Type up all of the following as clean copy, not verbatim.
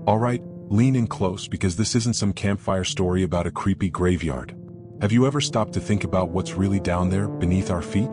Alright, lean in close because this isn't some campfire story about a creepy graveyard. Have you ever stopped to think about what's really down there beneath our feet?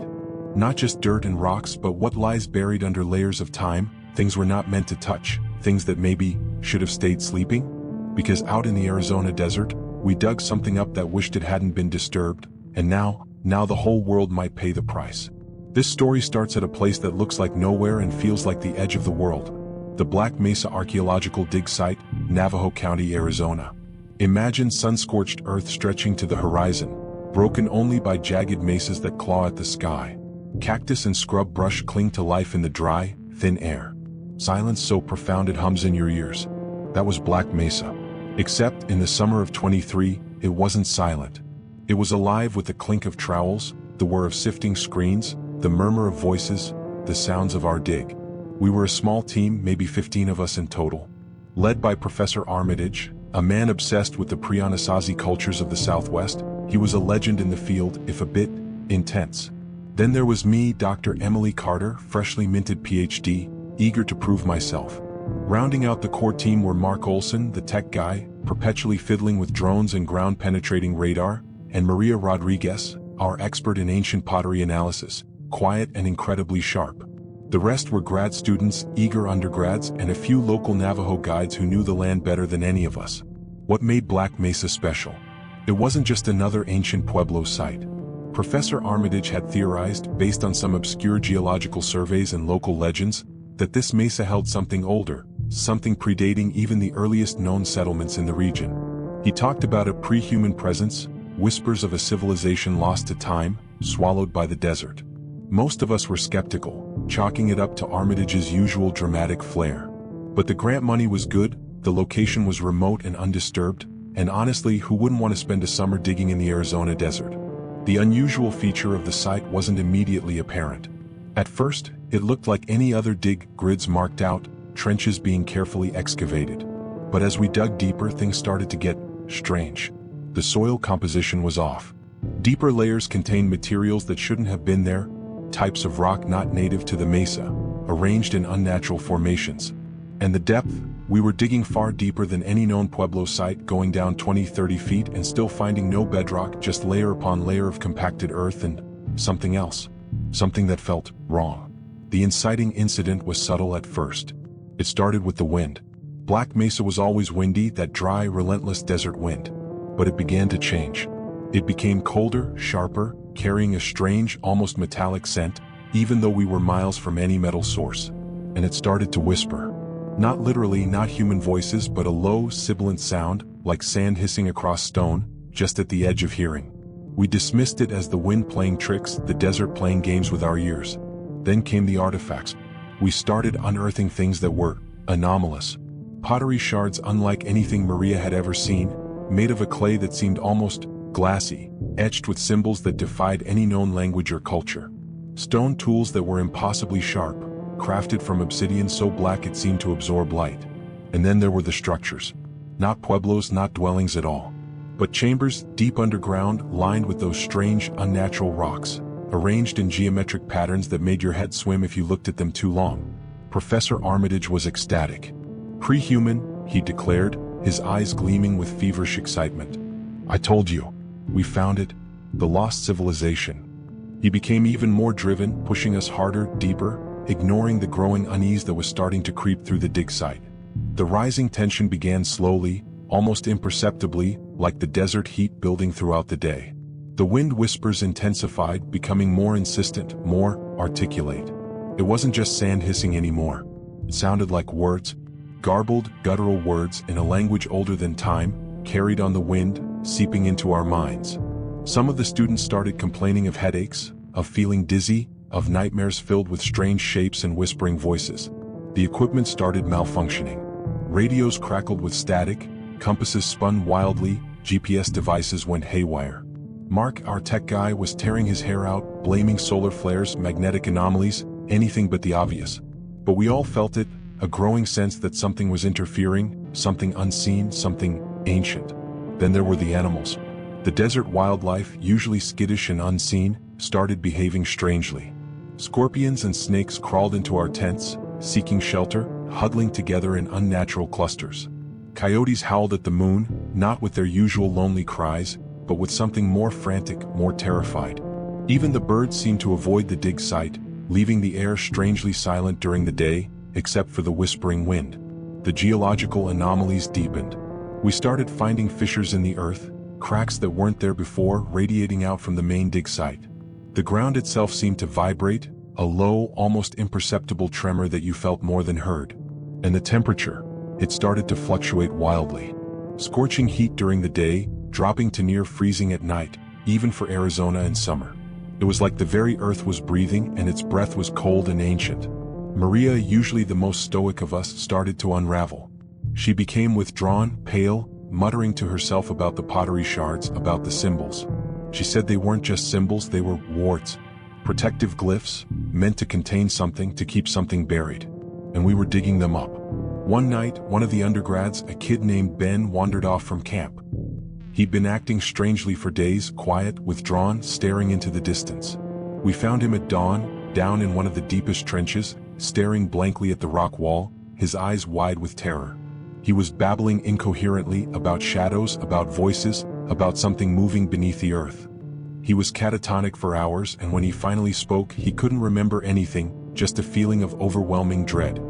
Not just dirt and rocks, but what lies buried under layers of time, things we're not meant to touch, things that maybe should have stayed sleeping? Because out in the Arizona desert, we dug something up that wished it hadn't been disturbed, and now the whole world might pay the price. This story starts at a place that looks like nowhere and feels like the edge of the world. The Black Mesa Archaeological Dig Site, Navajo County, Arizona. Imagine sun-scorched earth stretching to the horizon, broken only by jagged mesas that claw at the sky. Cactus and scrub brush cling to life in the dry, thin air. Silence so profound it hums in your ears. That was Black Mesa. Except, in the summer of 23, it wasn't silent. It was alive with the clink of trowels, the whir of sifting screens, the murmur of voices, the sounds of our dig. We were a small team, maybe 15 of us in total. Led by Professor Armitage, a man obsessed with the pre-Anasazi cultures of the Southwest. He was a legend in the field, if a bit intense. Then there was me, Dr. Emily Carter, freshly minted PhD, eager to prove myself. Rounding out the core team were Mark Olson, the tech guy, perpetually fiddling with drones and ground-penetrating radar, and Maria Rodriguez, our expert in ancient pottery analysis, quiet and incredibly sharp. The rest were grad students, eager undergrads, and a few local Navajo guides who knew the land better than any of us. What made Black Mesa special? It wasn't just another ancient Pueblo site. Professor Armitage had theorized, based on some obscure geological surveys and local legends, that this mesa held something older, something predating even the earliest known settlements in the region. He talked about a pre-human presence, whispers of a civilization lost to time, swallowed by the desert. Most of us were skeptical, chalking it up to Armitage's usual dramatic flair. But the grant money was good, the location was remote and undisturbed, and honestly, who wouldn't want to spend a summer digging in the Arizona desert? The unusual feature of the site wasn't immediately apparent. At first, it looked like any other dig, grids marked out, trenches being carefully excavated. But as we dug deeper, things started to get strange. The soil composition was off. Deeper layers contained materials that shouldn't have been there, types of rock not native to the mesa, arranged in unnatural formations. And the depth, we were digging far deeper than any known Pueblo site, going down 20-30 feet and still finding no bedrock, just layer upon layer of compacted earth and something else. Something that felt wrong. The inciting incident was subtle at first. It started with the wind. Black Mesa was always windy, that dry, relentless desert wind. But it began to change. It became colder, sharper, carrying a strange, almost metallic scent, even though we were miles from any metal source. And it started to whisper. Not literally, not human voices, but a low, sibilant sound, like sand hissing across stone, just at the edge of hearing. We dismissed it as the wind playing tricks, the desert playing games with our ears. Then came the artifacts. We started unearthing things that were anomalous. Pottery shards unlike anything Maria had ever seen, made of a clay that seemed almost glassy, etched with symbols that defied any known language or culture. Stone tools that were impossibly sharp, crafted from obsidian so black it seemed to absorb light. And then there were the structures. Not pueblos, not dwellings at all, but chambers deep underground, lined with those strange, unnatural rocks, arranged in geometric patterns that made your head swim if you looked at them too long. Professor Armitage was ecstatic. Pre-human, he declared, his eyes gleaming with feverish excitement. I told you. We found it. The lost civilization. He became even more driven, pushing us harder, deeper, ignoring the growing unease that was starting to creep through the dig site. The rising tension began slowly, almost imperceptibly, like the desert heat building throughout the day. The wind whispers intensified, becoming more insistent, more articulate. It wasn't just sand hissing anymore. It sounded like words, garbled, guttural words in a language older than time, carried on the wind, seeping into our minds. Some of the students started complaining of headaches, of feeling dizzy, of nightmares filled with strange shapes and whispering voices. The equipment started malfunctioning. Radios crackled with static, compasses spun wildly, GPS devices went haywire. Mark, our tech guy, was tearing his hair out, blaming solar flares, magnetic anomalies, anything but the obvious. But we all felt it, a growing sense that something was interfering, something unseen, something ancient. Then there were the animals. The desert wildlife, usually skittish and unseen, started behaving strangely. Scorpions and snakes crawled into our tents, seeking shelter, huddling together in unnatural clusters. Coyotes howled at the moon, not with their usual lonely cries, but with something more frantic, more terrified. Even the birds seemed to avoid the dig site, leaving the air strangely silent during the day, except for the whispering wind. The geological anomalies deepened. We started finding fissures in the earth, cracks that weren't there before radiating out from the main dig site. The ground itself seemed to vibrate, a low, almost imperceptible tremor that you felt more than heard. And the temperature, it started to fluctuate wildly. Scorching heat during the day, dropping to near freezing at night, even for Arizona in summer. It was like the very earth was breathing and its breath was cold and ancient. Maria, usually the most stoic of us, started to unravel. She became withdrawn, pale, muttering to herself about the pottery shards, about the symbols. She said they weren't just symbols, they were wards. Protective glyphs, meant to contain something, to keep something buried. And we were digging them up. One night, one of the undergrads, a kid named Ben, wandered off from camp. He'd been acting strangely for days, quiet, withdrawn, staring into the distance. We found him at dawn, down in one of the deepest trenches, staring blankly at the rock wall, his eyes wide with terror. He was babbling incoherently about shadows, about voices, about something moving beneath the earth. He was catatonic for hours, and when he finally spoke, he couldn't remember anything, just a feeling of overwhelming dread.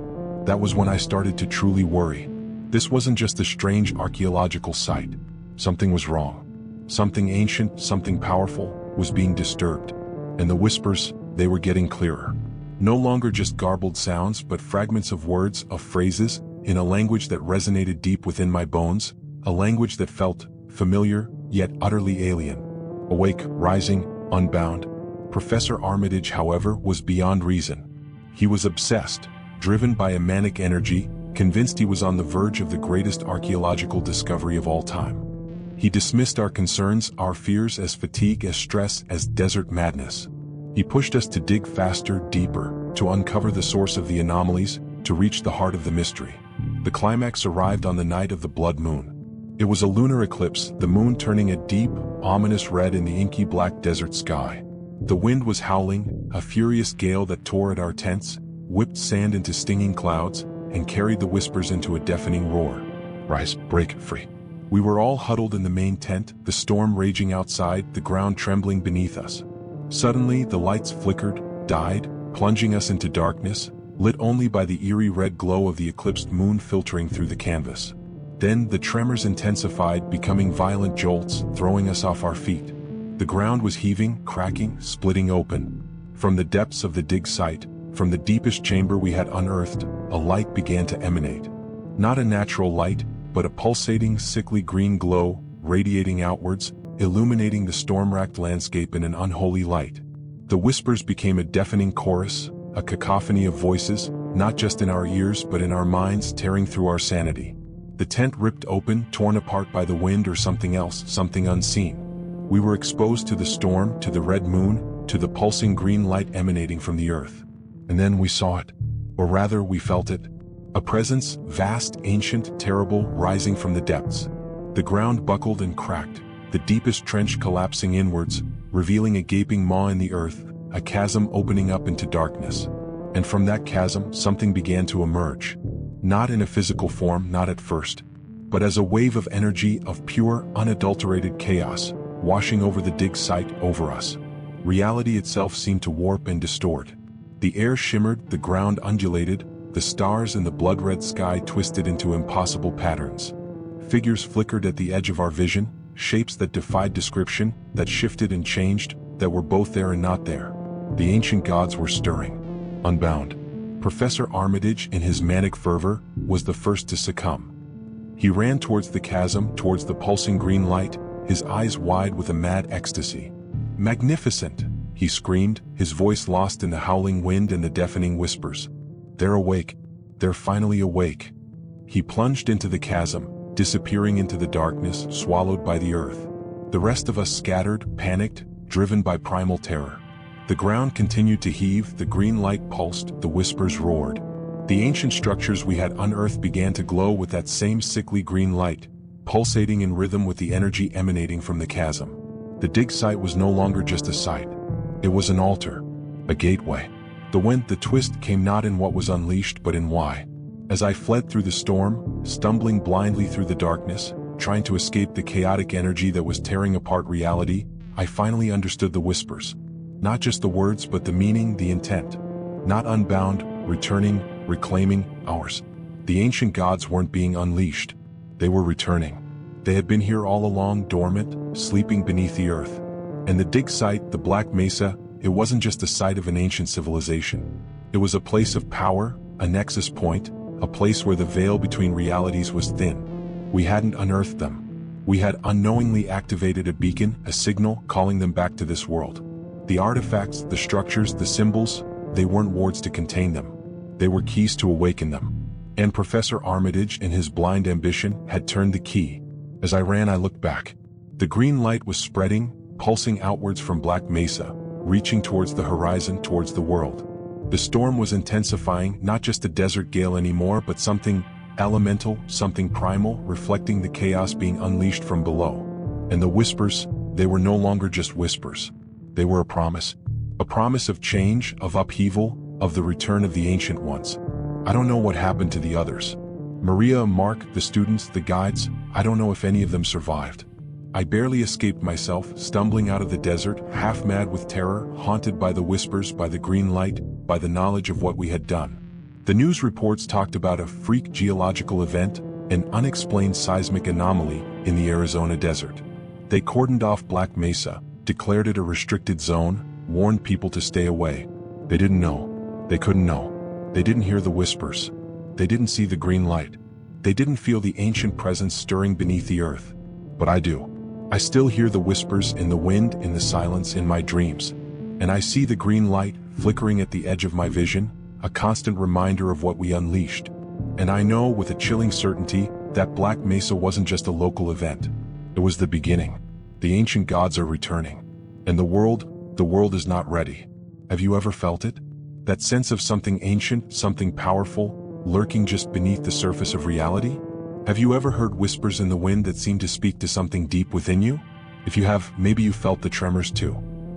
That was when I started to truly worry. This wasn't just a strange archaeological site. Something was wrong. Something ancient, something powerful, was being disturbed. And the whispers, they were getting clearer. No longer just garbled sounds, but fragments of words, of phrases, in a language that resonated deep within my bones, a language that felt familiar, yet utterly alien. Awake, rising, unbound. Professor Armitage, however, was beyond reason. He was obsessed, driven by a manic energy, convinced he was on the verge of the greatest archaeological discovery of all time. He dismissed our concerns, our fears, as fatigue, as stress, as desert madness. He pushed us to dig faster, deeper, to uncover the source of the anomalies, to reach the heart of the mystery. The climax arrived on the night of the blood moon. It was a lunar eclipse, the moon turning a deep, ominous red in the inky black desert sky. The wind was howling, a furious gale that tore at our tents, whipped sand into stinging clouds, and carried the whispers into a deafening roar. Rise, break free. We were all huddled in the main tent, the storm raging outside, the ground trembling beneath us. Suddenly, the lights flickered, died, plunging us into darkness, lit only by the eerie red glow of the eclipsed moon filtering through the canvas. Then the tremors intensified, becoming violent jolts, throwing us off our feet. The ground was heaving, cracking, splitting open. From the depths of the dig site, from the deepest chamber we had unearthed, a light began to emanate. Not a natural light, but a pulsating, sickly green glow, radiating outwards, illuminating the storm-racked landscape in an unholy light. The whispers became a deafening chorus, a cacophony of voices, not just in our ears but in our minds, tearing through our sanity. The tent ripped open, torn apart by the wind or something else, something unseen. We were exposed to the storm, to the red moon, to the pulsing green light emanating from the earth. And then we saw it. Or rather, we felt it. A presence, vast, ancient, terrible, rising from the depths. The ground buckled and cracked, the deepest trench collapsing inwards, revealing a gaping maw in the earth, a chasm opening up into darkness. And from that chasm, something began to emerge. Not in a physical form, not at first, but as a wave of energy, of pure, unadulterated chaos, washing over the dig site, over us. Reality itself seemed to warp and distort. The air shimmered, the ground undulated, the stars in the blood-red sky twisted into impossible patterns. Figures flickered at the edge of our vision, shapes that defied description, that shifted and changed, that were both there and not there. The ancient gods were stirring. Unbound. Professor Armitage, in his manic fervor, was the first to succumb. He ran towards the chasm, towards the pulsing green light, his eyes wide with a mad ecstasy. "Magnificent!" he screamed, his voice lost in the howling wind and the deafening whispers. "They're awake. They're finally awake." He plunged into the chasm, disappearing into the darkness, swallowed by the earth. The rest of us scattered, panicked, driven by primal terror. The ground continued to heave, the green light pulsed, the whispers roared. The ancient structures we had unearthed began to glow with that same sickly green light, pulsating in rhythm with the energy emanating from the chasm. The dig site was no longer just a site. It was an altar, a gateway. The twist came not in what was unleashed but in why. As I fled through the storm, stumbling blindly through the darkness, trying to escape the chaotic energy that was tearing apart reality, I finally understood the whispers. Not just the words but the meaning, the intent. Not unbound, returning, reclaiming, ours. The ancient gods weren't being unleashed. They were returning. They had been here all along, dormant, sleeping beneath the earth. And the dig site, the Black Mesa, it wasn't just the site of an ancient civilization. It was a place of power, a nexus point, a place where the veil between realities was thin. We hadn't unearthed them. We had unknowingly activated a beacon, a signal calling them back to this world. The artifacts, the structures, the symbols, they weren't wards to contain them. They were keys to awaken them. And Professor Armitage, in his blind ambition, had turned the key. As I ran, I looked back. The green light was spreading, pulsing outwards from Black Mesa, reaching towards the horizon, towards the world. The storm was intensifying, not just a desert gale anymore, but something elemental, something primal, reflecting the chaos being unleashed from below. And the whispers, they were no longer just whispers. They were a promise of change, of upheaval, of the return of the ancient ones. I don't know what happened to the others. Maria, Mark, the students, the guides, I don't know if any of them survived. I barely escaped myself, stumbling out of the desert, half mad with terror, haunted by the whispers, by the green light, by the knowledge of what we had done. The news reports talked about a freak geological event, an unexplained seismic anomaly in the Arizona desert. They cordoned off Black Mesa, declared it a restricted zone, warned people to stay away. They didn't know. They couldn't know. They didn't hear the whispers. They didn't see the green light. They didn't feel the ancient presence stirring beneath the earth. But I do. I still hear the whispers in the wind, in the silence, in my dreams. And I see the green light flickering at the edge of my vision, a constant reminder of what we unleashed. And I know with a chilling certainty that Black Mesa wasn't just a local event. It was the beginning. The ancient gods are returning. And the world is not ready. Have you ever felt it? That sense of something ancient, something powerful, lurking just beneath the surface of reality? Have you ever heard whispers in the wind that seem to speak to something deep within you? If you have, maybe you felt the tremors too.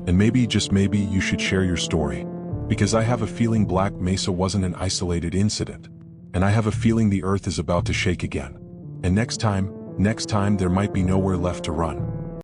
And maybe, just maybe, you should share your story. Because I have a feeling Black Mesa wasn't an isolated incident. And I have a feeling the earth is about to shake again. And next time, there might be nowhere left to run.